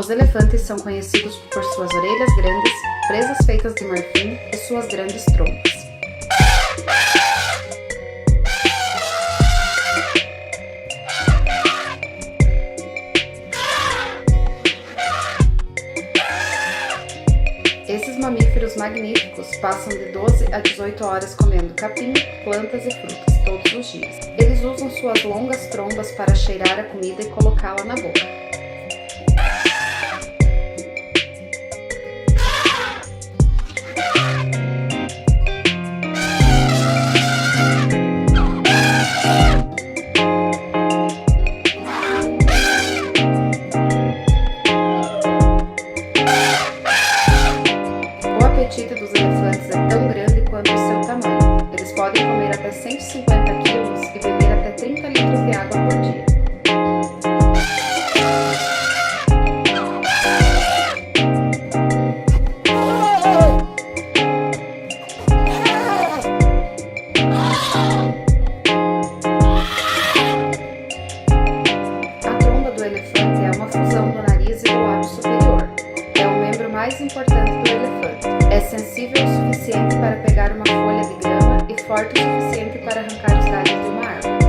Os elefantes são conhecidos por suas orelhas grandes, presas feitas de marfim e suas grandes trompas. Esses mamíferos magníficos passam de 12 a 18 horas comendo capim, plantas e frutas todos os dias. Eles usam suas longas trombas para cheirar a comida e colocá-la na boca. O apetite dos elefantes é tão grande quanto o seu tamanho. Eles podem comer até 150 quilos e beber até 30 litros de água por dia. A tromba do elefante é uma fusão do nariz e do lábio superior. É o membro mais importante do elefante. É sensível o suficiente para pegar uma folha de grama e forte o suficiente para arrancar os galhos de uma árvore.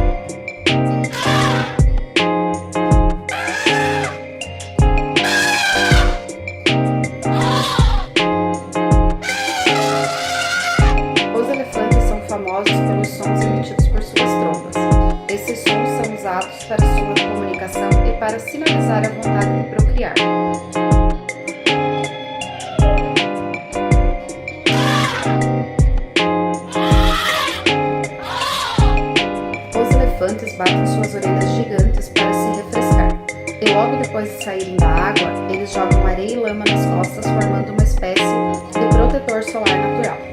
Os elefantes são famosos pelos sons emitidos por suas trombas. Esses sons são usados para sua comunicação e para sinalizar a vontade de procriar. Os elefantes batem suas orelhas gigantes para se refrescar. E logo depois de saírem da água, eles jogam areia e lama nas costas, formando uma espécie de protetor solar natural.